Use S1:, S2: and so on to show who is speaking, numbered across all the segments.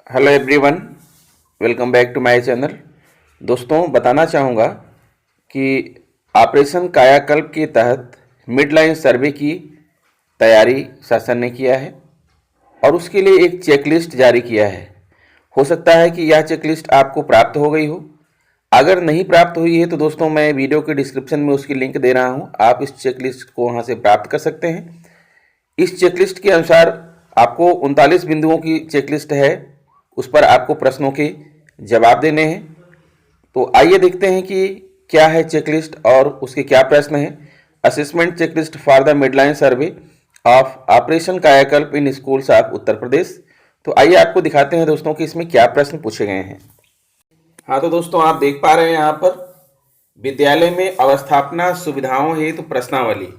S1: Hello everyone, welcome back to my channel. दोस्तों, बताना चाहूँगा कि ऑपरेशन कायाकल्प के तहत मिड लाइन सर्वे की तैयारी शासन ने किया है और उसके लिए एक चेकलिस्ट जारी किया है। हो सकता है कि यह चेकलिस्ट आपको प्राप्त हो गई हो। अगर नहीं प्राप्त हुई है तो दोस्तों, मैं वीडियो के डिस्क्रिप्शन में उसकी लिंक दे रहा हूँ। आप इस चेकलिस्ट को वहाँ से प्राप्त कर सकते हैं। इस चेकलिस्ट के अनुसार आपको 39 बिंदुओं की चेकलिस्ट है, उस पर आपको प्रश्नों के जवाब देने हैं। तो आइए देखते हैं कि क्या है चेकलिस्ट और उसके क्या प्रश्न हैं। Assessment checklist for the midline survey of operation कायाकल्प इन स्कूल्स ऑफ उत्तर प्रदेश। तो आइए आपको दिखाते हैं दोस्तों कि इसमें क्या प्रश्न पूछे गए हैं। हाँ, तो दोस्तों आप देख पा रहे हैं यहाँ पर विद्यालय में अवस्थापना सुविधाओं हेतु प्रश्नावली।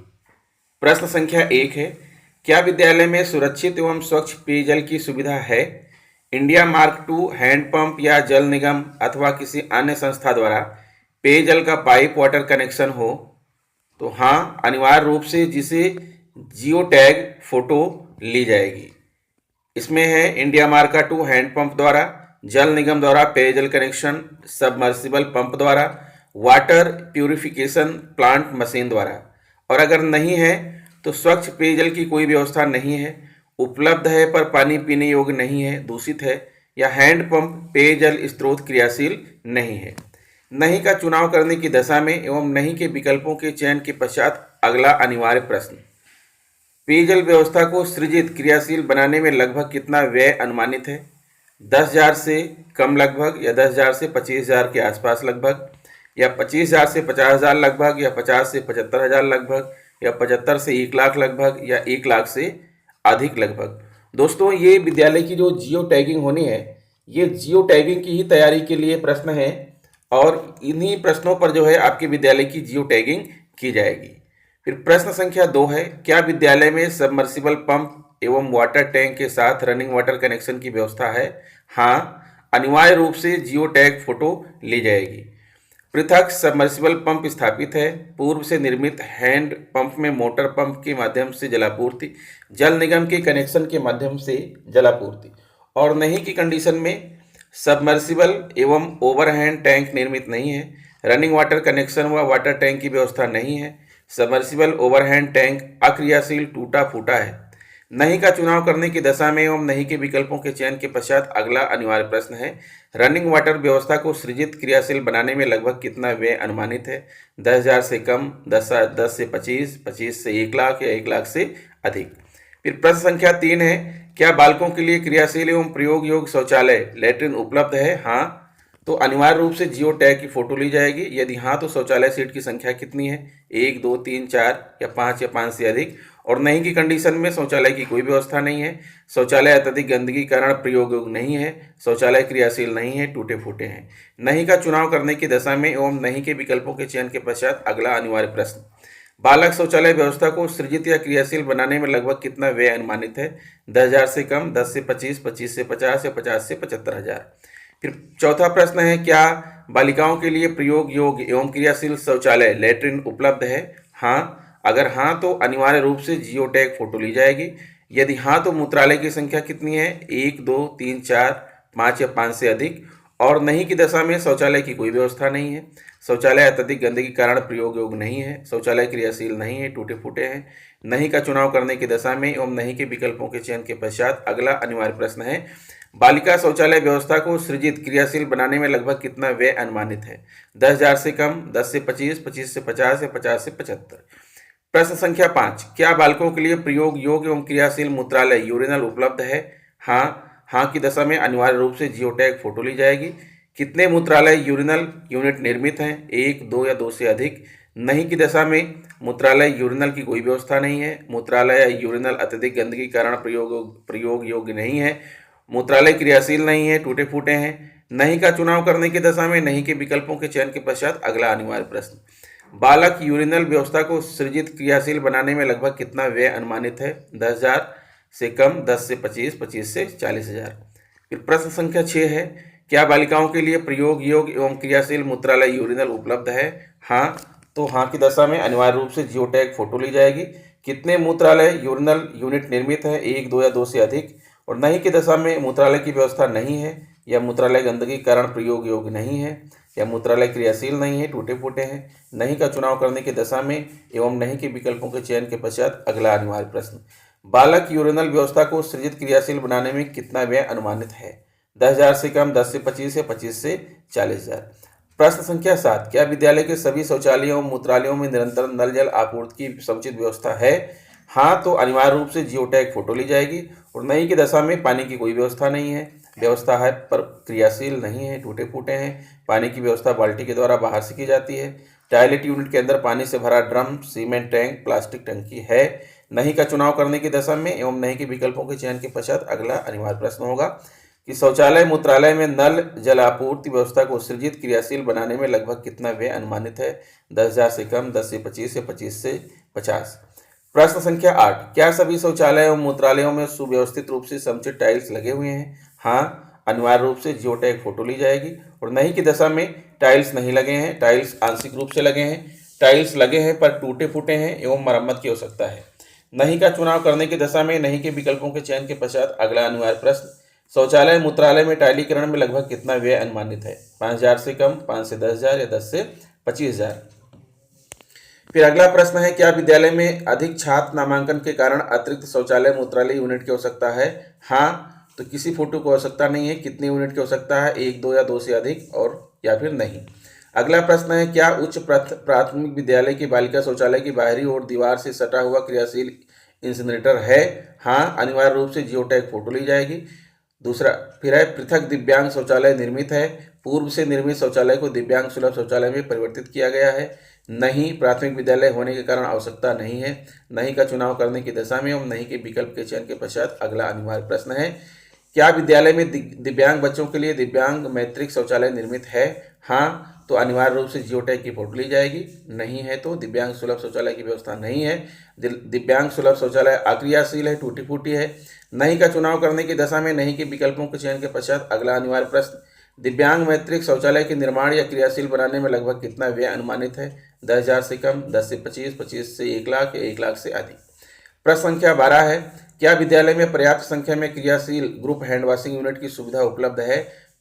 S1: प्रश्न संख्या 1 है, क्या विद्यालय में सुरक्षित एवं स्वच्छ पेयजल की सुविधा है? इंडिया मार्क II हैंडपंप या जल निगम अथवा किसी अन्य संस्था द्वारा पेयजल का पाइप वाटर कनेक्शन हो? तो हाँ, अनिवार्य रूप से जिसे जियो टैग फोटो ली जाएगी। इसमें है इंडिया मार्क II हैंडपंप द्वारा, जल निगम द्वारा पेयजल कनेक्शन, सबमर्सिबल पंप द्वारा, वाटर प्यूरिफिकेशन प्लांट मशीन द्वारा। और अगर नहीं है तो स्वच्छ पेयजल की कोई व्यवस्था नहीं है, उपलब्ध है पर पानी पीने योग्य नहीं है, दूषित है, या हैंडपंप पेयजल स्रोत क्रियाशील नहीं है। नहीं का चुनाव करने की दशा में एवं नहीं के विकल्पों के चयन के पश्चात अगला अनिवार्य प्रश्न। पेयजल व्यवस्था को सृजित क्रियाशील बनाने में लगभग कितना व्यय अनुमानित है? 10,000 से कम लगभग, या 10,000 से 25,000 के आसपास लगभग, या 25,000 से 50,000 लगभग, या 50 से 75,000 लगभग, या 75 से 1 लाख लगभग, या 1 लाख से अधिक लगभग। दोस्तों, ये विद्यालय की जो जियो टैगिंग होनी है, ये जियो टैगिंग की ही तैयारी के लिए प्रश्न है और इन्हीं प्रश्नों पर जो है आपके विद्यालय की जियो टैगिंग की जाएगी। फिर प्रश्न संख्या 2 है, क्या विद्यालय में सबमर्सिबल पंप एवं वाटर टैंक के साथ रनिंग वाटर कनेक्शन की व्यवस्था है? हाँ, अनिवार्य रूप से जियो टैग फोटो ली जाएगी। पृथक सबमर्सिबल पंप स्थापित है। पूर्व से निर्मित हैंड पंप में मोटर पंप के माध्यम से जलापूर्ति, जल निगम के कनेक्शन के माध्यम से जलापूर्ति। और नहीं की कंडीशन में सबमर्सिबल एवं ओवरहैंड टैंक निर्मित नहीं है। रनिंग वाटर कनेक्शन व वाटर टैंक की व्यवस्था नहीं है। सबमर्सिबल ओवरहैंड टैंक अक्रियाशील टूटा फूटा है। नहीं का चुनाव करने की दशा में एवं नहीं के विकल्पों के चयन के पश्चात अगला अनिवार्य प्रश्न है, रनिंग वाटर व्यवस्था को सृजित क्रियाशील बनाने में लगभग कितना व्यय अनुमानित है? 10,000 से कम, 10 से 25, 25 से 1 लाख, या 1 लाख से अधिक। फिर प्रश्न संख्या 3 है, क्या बालकों के लिए क्रियाशील एवं प्रयोग योग्य शौचालय लैट्रिन उपलब्ध है? हाँ, तो अनिवार्य रूप से जियो टैग की फोटो ली जाएगी। यदि हाँ तो शौचालय सीट की संख्या कितनी है? 1, 2, 3, 4 या 5 या 5 से अधिक। और नहीं की कंडीशन में शौचालय की कोई व्यवस्था नहीं है, शौचालय अत्यधिक गंदगी कारण प्रयोग योग्य नहीं है, शौचालय क्रियाशील नहीं है, टूटे फूटे हैं। नहीं का चुनाव करने की दशा में एवं नहीं के विकल्पों के चयन के पश्चात अगला अनिवार्य प्रश्न, बालक शौचालय व्यवस्था को सृजित या क्रियाशील बनाने में लगभग कितना व्यय अनुमानित है? 10,000 से कम, 10 से 25, 25 से 50 या 50 से 75,000। फिर चौथा प्रश्न है, क्या बालिकाओं के लिए प्रयोग योग्य एवं क्रियाशील शौचालय लैट्रिन उपलब्ध है? हाँ, अगर हाँ तो अनिवार्य रूप से जियो टैग फोटो ली जाएगी। यदि हाँ तो मूत्रालय की संख्या कितनी है? 1, 2, 3, 4, 5 या 5 से अधिक। और नहीं की दशा में शौचालय की कोई व्यवस्था नहीं है, शौचालय अत्यधिक गंदगी के कारण प्रयोग योग्य नहीं है, शौचालय क्रियाशील नहीं है, टूटे फूटे हैं। नहीं का चुनाव करने की दशा में एवं नहीं के विकल्पों के चयन के पश्चात अगला अनिवार्य प्रश्न है, बालिका शौचालय व्यवस्था को सृजित क्रियाशील बनाने में लगभग कितना व्यय अनुमानित है? 10,000 से कम, 10 से 25, 25 से 50 या 50 से 75। प्रश्न संख्या 5, क्या बालकों के लिए प्रयोग योग्य एवं क्रियाशील मूत्रालय यूरिनल उपलब्ध है? हाँ, हाँ की दशा में अनिवार्य रूप से जियो टैग फोटो ली जाएगी। कितने मूत्रालय यूरिनल यूनिट निर्मित हैं? 1, 2 या 2 से अधिक। नहीं की दशा में मूत्रालय यूरिनल की कोई व्यवस्था नहीं है, मूत्रालय यूरिनल अत्यधिक गंदगी के कारण प्रयोग योग्य नहीं है, मूत्रालय क्रियाशील नहीं है, टूटे फूटे हैं। नहीं का चुनाव करने की दशा में नहीं के विकल्पों के चयन के पश्चात अगला अनिवार्य प्रश्न, बालक यूरिनल व्यवस्था को सृजित क्रियाशील बनाने में लगभग कितना व्यय अनुमानित है? 10,000 से कम, 10 से 25, 25 से 40,000। फिर प्रश्न संख्या 6 है, क्या बालिकाओं के लिए प्रयोग योग्य एवं क्रियाशील मूत्रालय यूरिनल उपलब्ध है? हाँ, तो हाँ की दशा में अनिवार्य रूप से जियो टैग फोटो ली जाएगी। कितने मूत्रालय यूरिनल यूनिट निर्मित है? 1, 2 या 2 से अधिक। और नहीं की दशा में मूत्रालय की व्यवस्था नहीं है, या मूत्रालय गंदगी के कारण प्रयोग योग्य नहीं है, या मूत्रालय क्रियाशील नहीं है, टूटे फूटे हैं। नहीं का चुनाव करने की दशा में एवं नहीं के विकल्पों के चयन के पश्चात अगला अनिवार्य प्रश्न। बालक यूरिनल व्यवस्था को सृजित क्रियाशील बनाने में कितना व्यय अनुमानित है? 10,000 से कम, 10 से 25 या 25 से 40,000। प्रश्न संख्या 7, क्या विद्यालय के सभी शौचालयों एवं मूत्रालयों में निरंतर नल जल आपूर्ति की समुचित व्यवस्था है? हाँ तो अनिवार्य रूप से जियो टैग फोटो ली जाएगी। और नहीं की दशा में पानी की कोई व्यवस्था नहीं है, व्यवस्था है पर क्रियाशील नहीं है, टूटे फूटे हैं। पानी की व्यवस्था बाल्टी के द्वारा बाहर से की जाती है। टॉयलेट यूनिट के अंदर पानी से भरा ड्रम, सीमेंट टैंक, प्लास्टिक टंकी है। नहीं का चुनाव करने की दशा में एवं नहीं के विकल्पों के चयन के पश्चात अगला अनिवार्य प्रश्न होगा कि शौचालय मूत्रालय में नल जल आपूर्ति व्यवस्था को सृजित क्रियाशील बनाने में लगभग कितना व्यय अनुमानित है? 10,000 से कम, 10 से 25 या 25 से 50। प्रश्न संख्या 8, क्या सभी शौचालय एवं मूत्रालयों में सुव्यवस्थित रूप से समुचित टाइल्स लगे हुए हैं? हाँ अनिवार्य रूप से जियो टैग फोटो ली जाएगी। और नहीं की दशा में टाइल्स नहीं लगे हैं, टाइल्स आंशिक रूप से लगे हैं, टाइल्स लगे हैं पर टूटे फूटे हैं एवं मरम्मत की आवश्यकता है। नहीं का चुनाव करने की दशा में नहीं के विकल्पों के चयन के पश्चात अगला अनिवार्य प्रश्न। शौचालय मूत्रालय में टाइलीकरण में लगभग कितना व्यय अनुमानित है? 5,000 से कम, 5 से 10,000 या 10 से 25,000। फिर अगला प्रश्न है, क्या विद्यालय में अधिक छात्र नामांकन के कारण अतिरिक्त शौचालय मूत्रालय यूनिट की आवश्यकता है? हाँ तो किसी फोटो की आवश्यकता नहीं है। कितने यूनिट की आवश्यकता है? 1, 2 या 2 से अधिक, और या फिर नहीं। अगला प्रश्न है, क्या उच्च प्राथमिक विद्यालय की बालिका शौचालय की बाहरी ओर दीवार से सटा हुआ क्रियाशील इंसिनरेटर है? हाँ अनिवार्य रूप से जियो टैग फोटो ली जाएगी। दूसरा फिर है, पृथक दिव्यांग शौचालय निर्मित है? पूर्व से निर्मित शौचालय को दिव्यांग सुलभ शौचालय में परिवर्तित किया गया है? नहीं, प्राथमिक विद्यालय होने के कारण आवश्यकता नहीं है। नहीं का चुनाव करने की दशा में एवं नहीं के विकल्प के चयन के पश्चात अगला अनिवार्य प्रश्न है, क्या विद्यालय में दिव्यांग बच्चों के लिए दिव्यांग मैत्रिक शौचालय निर्मित है? हाँ तो अनिवार्य रूप से जियो टैग की फोटो ली जाएगी। नहीं है तो दिव्यांग सुलभ शौचालय की व्यवस्था नहीं है। दिव्यांग सुलभ शौचालय अक्रियाशील है, टूटी फूटी है। नहीं का चुनाव करने की दशा में नहीं के विकल्पों के चयन के पश्चात अगला अनिवार्य प्रश्न, दिव्यांग मैत्रिक शौचालय के निर्माण या क्रियाशील बनाने में लगभग कितना व्यय अनुमानित है? 10,000 से कम, 10 से 25, 25 से 1 लाख या 1 लाख से अधिक। प्रश्न संख्या 12 है, क्या विद्यालय में पर्याप्त संख्या में क्रियाशील ग्रुप हैंड वॉशिंग यूनिट की सुविधा उपलब्ध है?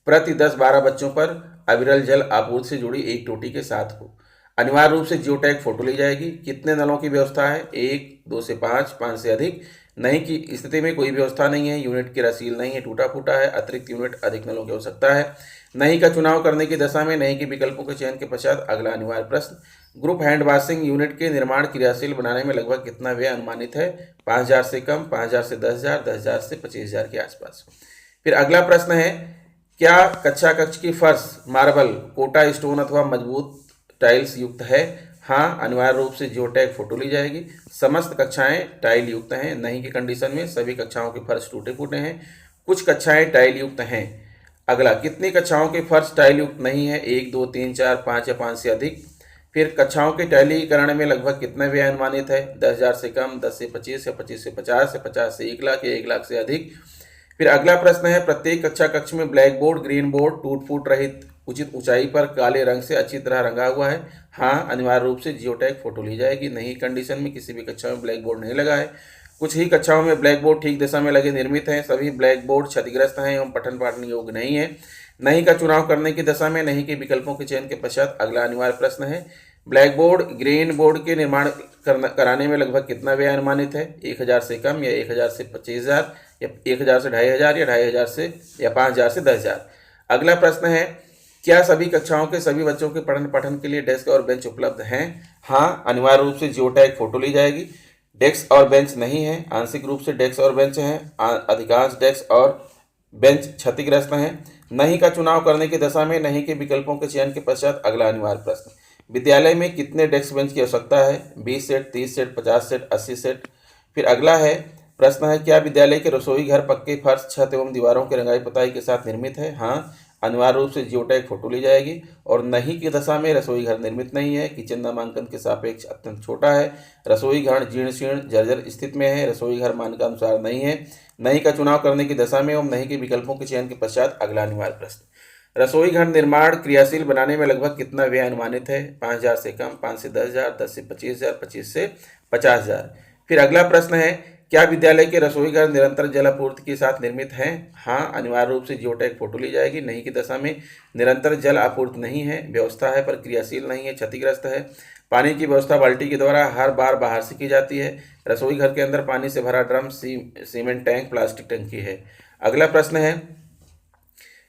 S1: प्रति 10-12 बच्चों पर अविरल जल आपूर्ति से जुड़ी एक टोटी के साथ हो। अनिवार्य रूप से जियो टैग फोटो ली जाएगी। कितने नलों की व्यवस्था है? 1, 2 से 5, 5 से अधिक। नहीं की स्थिति में कोई व्यवस्था नहीं है, यूनिट क्रियाशील नहीं है, टूटा फूटा है, अतिरिक्त यूनिट अधिक नलों की आवश्यकता है। नहीं का चुनाव करने की दशा में नहीं के विकल्पों के चयन के पश्चात अगला अनिवार्य प्रश्न, ग्रुप हैंड वॉशिंग यूनिट के निर्माण क्रियाशील बनाने में लगभग कितना व्यय अनुमानित है? 5,000 से कम, 5,000 से 10,000, 10,000 से 25,000 के आसपास। फिर अगला प्रश्न है, क्या कक्षा कक्ष की फर्श मार्बल, कोटा स्टोन अथवा मजबूत टाइल्स युक्त है? हाँ अनिवार्य रूप से जियो टैग फोटो ली जाएगी। समस्त कक्षाएं टाइल युक्त हैं। नहीं की कंडीशन में सभी कक्षाओं के फर्श टूटे फूटे हैं, कुछ कक्षाएं टाइल युक्त हैं। अगला, कितनी कक्षाओं के फर्श टाइल युक्त नहीं है? 1, 2, 3, 4, 5 या 5 से अधिक। फिर कक्षाओं के टाइलीकरण में लगभग कितना व्यय अनुमानित है? 10,000 से कम, 10 से 25 या 25 से 50 या 50 से 1 लाख या 1 लाख से अधिक। फिर अगला प्रश्न है, प्रत्येक कक्षा कक्ष में ब्लैक बोर्ड, ग्रीन बोर्ड टूट फूट रहित उचित ऊंचाई पर काले रंग से अच्छी तरह रंगा हुआ है? हाँ अनिवार्य रूप से जियो टैग फोटो ली जाएगी। नहीं कंडीशन में किसी भी कक्षा में ब्लैक बोर्ड नहीं लगा है। कुछ ही कक्षाओं में ब्लैक बोर्ड ठीक दिशा में लगे निर्मित हैं। सभी ब्लैक बोर्ड क्षतिग्रस्त हैं एवं पठन पाठन योग्य नहीं है। नहीं का चुनाव करने की दशा में नहीं के विकल्पों के चयन के पश्चात अगला अनिवार्य प्रश्न है, ब्लैक बोर्ड, ग्रीन बोर्ड के निर्माण कराने में लगभग कितना व्यय अनुमानित है? 1,000 से कम या 1,000 से 25,000 या 1,000 से 2,500 या 2,500 से या 5,000 से 10,000। अगला प्रश्न है, क्या सभी कक्षाओं के सभी बच्चों के पठन पाठन के लिए डेस्क और बेंच उपलब्ध हैं? हाँ अनिवार्य रूप से जियो टैग फोटो ली जाएगी। डेस्क और बेंच नहीं है, आंशिक रूप से डेस्क और बेंच हैं। अधिकांश डेस्क और बेंच क्षतिग्रस्त हैं। नहीं का चुनाव करने की दशा में नहीं के विकल्पों के चयन के पश्चात अगला अनिवार्य प्रश्न, विद्यालय में कितने डेस्क बेंच की आवश्यकता है? 20 सेट, 30 सेट, 50 सेट, 80 सेट। फिर अगला है प्रश्न है, क्या विद्यालय के रसोई घर पक्के फर्श, छत एवं दीवारों की रंगाई पुताई के साथ निर्मित है? हाँ अनिवार्य रूप से जियो टैग फोटो ली जाएगी। और नहीं की दशा में रसोई घर निर्मित नहीं है, किचन नामांकन के सापेक्ष अत्यंत छोटा है, रसोई घर जीर्ण शीर्ण जर्जर स्थिति में है, रसोई घर मानकानुसार नहीं है। नहीं का चुनाव करने की दशा में एवं नहीं के विकल्पों के चयन के पश्चात अगला अनिवार्य प्रश्न, रसोई घर निर्माण क्रियाशील बनाने में लगभग कितना व्यय अनुमानित है? 5,000 से कम, 5 से 10,000, 10 से 25,000, 25 से 50,000। फिर अगला प्रश्न है, क्या विद्यालय के रसोई घर निरंतर जल आपूर्ति के साथ निर्मित हैं? हाँ, अनिवार्य रूप से जियोटैग फोटो ली जाएगी। नहीं की दशा में निरंतर जल आपूर्ति नहीं है, व्यवस्था है पर क्रियाशील नहीं है, क्षतिग्रस्त है। पानी की व्यवस्था बाल्टी के द्वारा हर बार बाहर से की जाती है। रसोई घर के अंदर पानी से भरा ड्रम, सीमेंट टैंक, प्लास्टिक टंकी है। अगला प्रश्न है,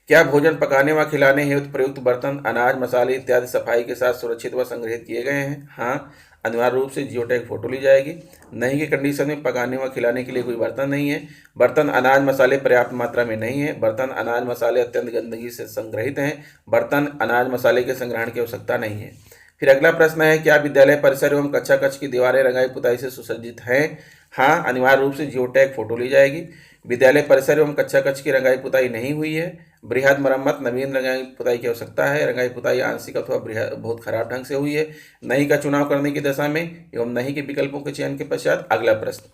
S1: क्या भोजन पकाने व खिलाने हेतु प्रयुक्त बर्तन, अनाज, मसाले इत्यादि सफाई के साथ सुरक्षित व संग्रहित किए गए हैं? हाँ, अनिवार्य रूप से जियोटैग फोटो ली जाएगी। नहीं की कंडीशन में पकाने व खिलाने के लिए कोई बर्तन नहीं है। बर्तन, अनाज, मसाले पर्याप्त मात्रा में नहीं है। बर्तन, अनाज, मसाले अत्यंत गंदगी से संग्रहित हैं। बर्तन, अनाज, मसाले के संग्रहण की आवश्यकता नहीं है। फिर अगला प्रश्न है, क्या विद्यालय परिसर एवं कक्षा कक्ष की दीवारें रंगाई पुताई से सुसज्जित हैं? हाँ, अनिवार्य रूप से जियोटैग फोटो ली जाएगी। विद्यालय परिसर एवं कक्षा कक्ष की रंगाई पुताई नहीं हुई है। बृहद मरम्मत, नवीन रंगाई पुताई की आवश्यकता है। रंगाई पुताई आंशिक अथवा बहुत खराब ढंग से हुई है। नहीं का चुनाव करने की दशा में एवं नहीं के विकल्पों के चयन के पश्चात अगला प्रश्न,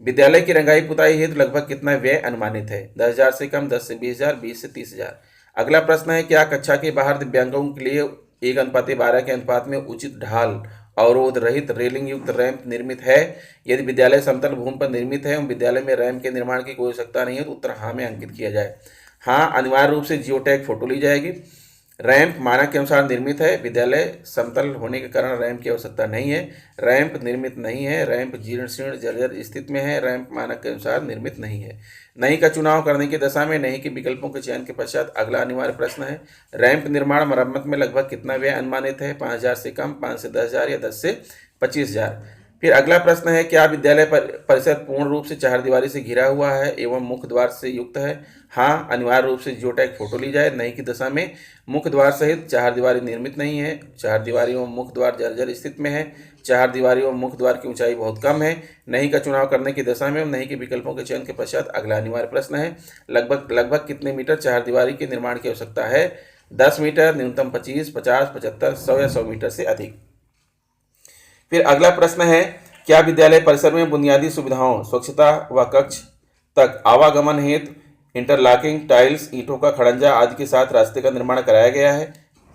S1: विद्यालय की रंगाई पुताई हेतु लगभग कितना व्यय अनुमानित है? 10,000 से कम, 10 से 20,000, 20 से 30,000। अगला प्रश्न है, क्या कक्षा के बाहर दिव्यांगों के लिए 1:12 के अनुपात में उचित ढाल, अवरोध रहित रेलिंग युक्त रैंप निर्मित है? यदि विद्यालय समतल भूमि पर निर्मित है एवं विद्यालय में रैंप के निर्माण की कोई आवश्यकता नहीं है तो उत्तर हाँ में अंकित किया जाए। हाँ, अनिवार्य रूप से जियोटैग फोटो ली जाएगी। रैंप मानक के अनुसार निर्मित है। विद्यालय समतल होने के कारण रैंप की आवश्यकता नहीं है। रैंप निर्मित नहीं है। रैंप जीर्ण शीर्ण जर्जर स्थिति में है। रैंप मानक के अनुसार निर्मित नहीं है। नहीं का चुनाव करने की दशा में नहीं के विकल्पों के चयन के पश्चात अगला अनिवार्य प्रश्न है, रैंप निर्माण मरम्मत में लगभग कितना व्यय अनुमानित है? 5,000 से कम, 5 से 10,000 या 10 से 25,000। फिर अगला प्रश्न है, क्या विद्यालय परिसर पूर्ण रूप से चारदीवारी से घिरा हुआ है एवं मुख्य द्वार से युक्त है? हाँ, अनिवार्य रूप से जियोटैग फोटो ली जाए। नहीं की दशा में मुख्य द्वार सहित चारदीवारी निर्मित नहीं है। चारदीवारी एवं मुख्य द्वार जर्जर स्थिति में है। चारदीवारी एवं मुख्य द्वार की ऊंचाई बहुत कम है। नहीं का चुनाव करने की दशा में नहीं के विकल्पों के चयन के पश्चात अगला अनिवार्य प्रश्न है, लगभग कितने मीटर चारदीवारी के निर्माण की आवश्यकता है? 10 मीटर, न्यूनतम 25, 50, 75, 100 या 100 मीटर से अधिक। फिर अगला प्रश्न है, क्या विद्यालय परिसर में बुनियादी सुविधाओं, स्वच्छता व कक्ष तक आवागमन हेतु इंटरलॉकिंग टाइल्स, ईंटों का खड़ंजा आदि के साथ रास्ते का निर्माण कराया गया है?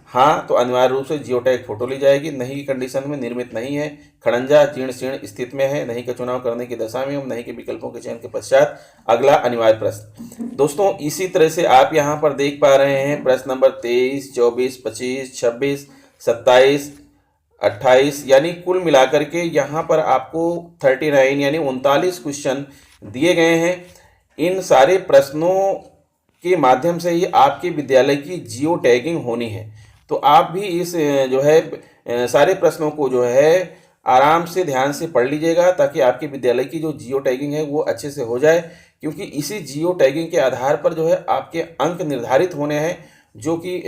S1: हाँ, तो अनिवार्य रूप से जियोटैग फोटो ली जाएगी। नहीं की कंडीशन में निर्मित नहीं है। खड़ंजा जीर्ण शीर्ण स्थिति में है। नहीं का चुनाव करने की दशा में एवं नहीं के विकल्पों के चयन के पश्चात अगला अनिवार्य प्रश्न। दोस्तों, इसी तरह से आप यहाँ पर देख पा रहे हैं प्रश्न नंबर 23, 24, 25, 26, 27, 28 यानी कुल मिलाकर के यहाँ पर आपको 39 यानी 39 क्वेश्चन दिए गए हैं। इन सारे प्रश्नों के माध्यम से ही आपके विद्यालय की जियो टैगिंग होनी है। तो आप भी इस जो है सारे प्रश्नों को जो है आराम से ध्यान से पढ़ लीजिएगा, ताकि आपके विद्यालय की जो जियो टैगिंग है वो अच्छे से हो जाए। क्योंकि इसी जियो टैगिंग के आधार पर जो है आपके अंक निर्धारित होने हैं, जो कि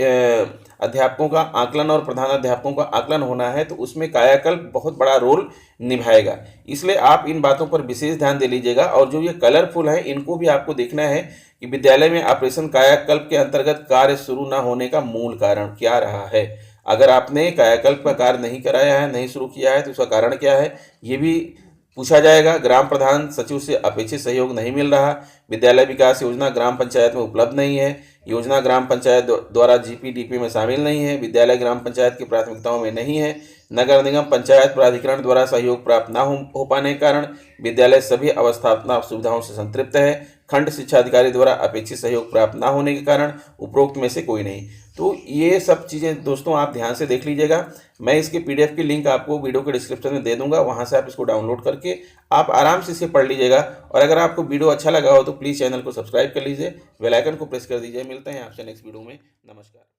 S1: अध्यापकों का आकलन और प्रधानाध्यापकों का आकलन होना है, तो उसमें कायाकल्प बहुत बड़ा रोल निभाएगा। इसलिए आप इन बातों पर विशेष ध्यान दे लीजिएगा। और जो ये कलरफुल हैं, इनको भी आपको देखना है कि विद्यालय में ऑपरेशन कायाकल्प के अंतर्गत कार्य शुरू न होने का मूल कारण क्या रहा है। अगर आपने कायाकल्प का कार्य नहीं कराया है, नहीं शुरू किया है, तो उसका कारण क्या है, ये भी पूछा जाएगा। ग्राम प्रधान सचिव से अपेक्षित सहयोग नहीं मिल रहा। विद्यालय विकास योजना ग्राम पंचायत में उपलब्ध नहीं है। योजना ग्राम पंचायत द्वारा जीपीडीपी में शामिल नहीं है। विद्यालय ग्राम पंचायत की प्राथमिकताओं में नहीं है। नगर निगम पंचायत प्राधिकरण द्वारा सहयोग प्राप्त न हो पाने के कारण विद्यालय सभी अवस्थापना सुविधाओं से संतृप्त है। खंड शिक्षा अधिकारी द्वारा अपेक्षित सहयोग प्राप्त न होने के कारण उपरोक्त में से कोई नहीं। तो ये सब चीज़ें दोस्तों आप ध्यान से देख लीजिएगा। मैं इसके पीडीएफ की लिंक आपको वीडियो के डिस्क्रिप्शन में दे दूंगा, वहां से आप इसको डाउनलोड करके आप आराम से इसे पढ़ लीजिएगा। और अगर आपको वीडियो अच्छा लगा हो तो प्लीज़ चैनल को सब्सक्राइब कर लीजिए, बेल आइकन को प्रेस कर दीजिए। मिलते हैं आपसे नेक्स्ट वीडियो में। नमस्कार।